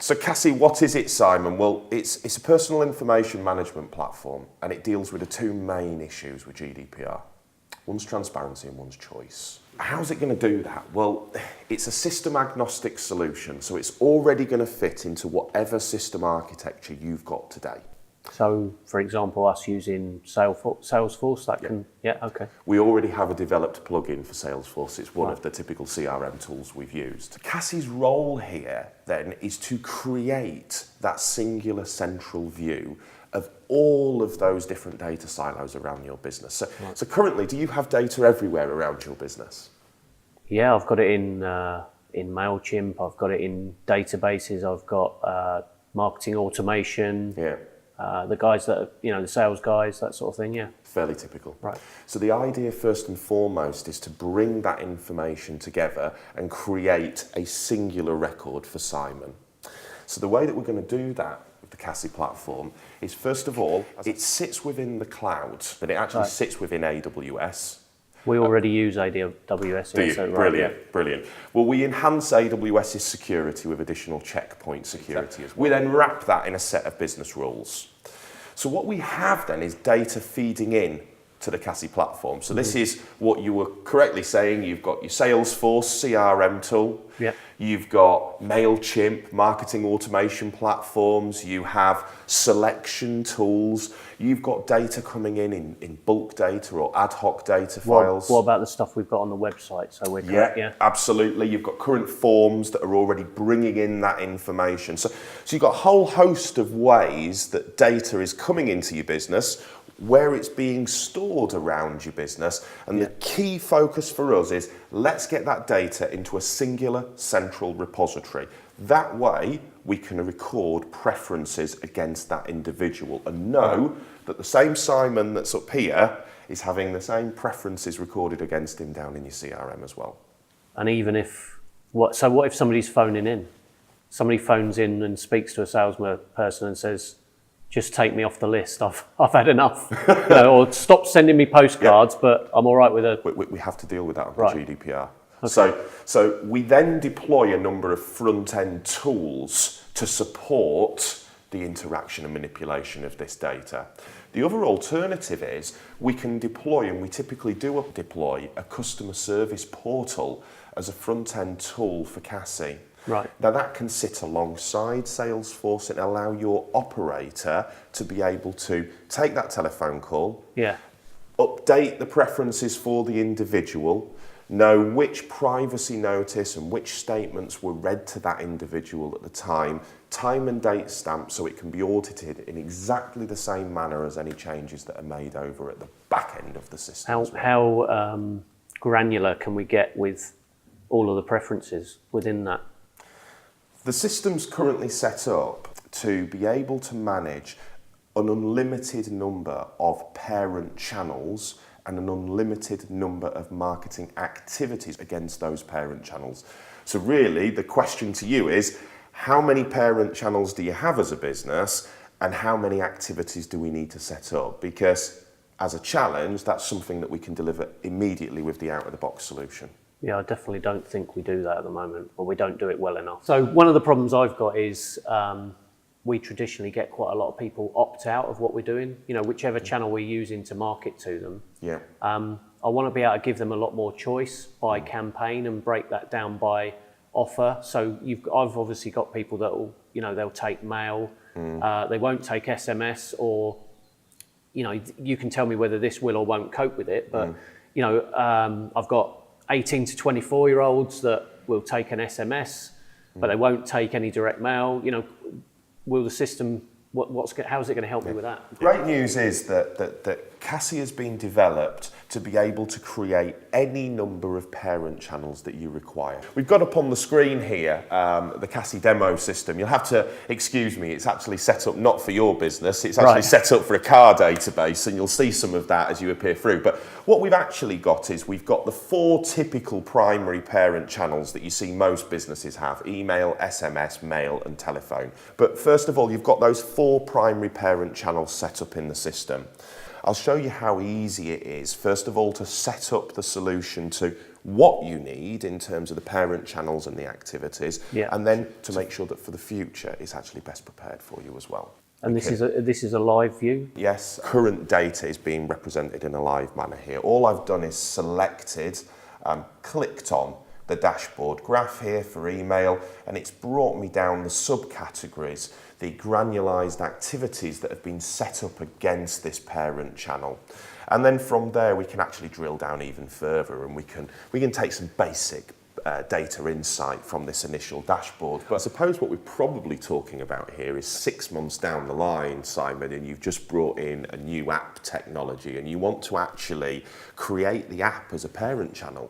So Cassie, what is it, Simon? Well, it's a personal information management platform, and it deals with the two main issues with GDPR. One's transparency and one's choice. How's it going to do that? Well, it's a system agnostic solution, so it's already going to fit into whatever system architecture you've got today. So, for example, us using Salesforce, that can, okay. We already have a developed plugin for Salesforce. It's one of the typical CRM tools we've used. Cassie's role here then is to create that singular central view of all of those different data silos around your business. So currently, do you have data everywhere around your business? Yeah, I've got it in MailChimp, I've got it in databases, I've got marketing automation. Yeah. The guys that, the sales guys, that sort of thing, yeah. Fairly typical. Right. So the idea first and foremost is to bring that information together and create a singular record for Simon. So the way that we're going to do that with the Cassie platform is, first of all, it sits within the cloud, but it actually sits within AWS. We already use AWS. Do you? So, right, Brilliant, brilliant. Well, we enhance AWS's security with additional checkpoint security as well. We then wrap that in a set of business rules. So what we have then is data feeding in to the Cassie platform. So this is what you were correctly saying. You've got your Salesforce CRM tool. Yeah. You've got MailChimp, marketing automation platforms. You have selection tools. You've got data coming in bulk data or ad hoc data files. What about the stuff we've got on the website? So we're correct, yeah? Absolutely. You've got current forms that are already bringing in that information. So you've got a whole host of ways that data is coming into your business, where it's being stored around your business. And the key focus for us is, let's get that data into a singular central repository. That way we can record preferences against that individual and know that the same Simon that's up here is having the same preferences recorded against him down in your CRM as well. And even if, what if somebody's phoning in? Somebody phones in and speaks to a salesperson and says, just take me off the list. I've had enough. Or stop sending me postcards, but I'm all right with it. We have to deal with that under GDPR. Okay. So we then deploy a number of front-end tools to support the interaction and manipulation of this data. The other alternative is we can deploy, and we typically do deploy, a customer service portal as a front-end tool for Cassie. Right. Now that can sit alongside Salesforce and allow your operator to be able to take that telephone call, update the preferences for the individual, know which privacy notice and which statements were read to that individual at the time and date stamp, so it can be audited in exactly the same manner as any changes that are made over at the back end of the system. How granular can we get with all of the preferences within that? The system's currently set up to be able to manage an unlimited number of parent channels and an unlimited number of marketing activities against those parent channels. So really, the question to you is, how many parent channels do you have as a business, and how many activities do we need to set up? Because as a challenge, that's something that we can deliver immediately with the out-of-the-box solution. Yeah, I definitely don't think we do that at the moment, or we don't do it well enough. So one of the problems I've got is we traditionally get quite a lot of people opt out of what we're doing, whichever channel we're using to market to them. Yeah. I want to be able to give them a lot more choice by campaign and break that down by offer. So I've obviously got people that will, they'll take mail, they won't take SMS, or, you can tell me whether this will or won't cope with it. But, I've got 18 to 24-year-olds that will take an SMS, but they won't take any direct mail. Will the system, how's it going to help me with that? Great news is that Cassie has been developed to be able to create any number of parent channels that you require. We've got up on the screen here the Cassie demo system. You'll have to excuse me, it's actually set up not for your business, it's actually set up for a car database, and you'll see some of that as you appear through. But what we've actually got is we've got the 4 typical primary parent channels that you see most businesses have: email, SMS, mail, and telephone. But first of all, you've got those 4 primary parent channels set up in the system. I'll show you how easy it is, first of all, to set up the solution to what you need in terms of the parent channels and the activities, Yeah. and then to make sure that for the future it's actually best prepared for you as well. And this is a live view? Yes, current data is being represented in a live manner here. All I've done is selected, clicked on the dashboard graph here for email, and it's brought me down the subcategories, the granularized activities that have been set up against this parent channel. And then from there we can actually drill down even further, and we can take some basic data insight from this initial dashboard. But I suppose what we're probably talking about here is 6 months down the line, Simon, and you've just brought in a new app technology and you want to actually create the app as a parent channel.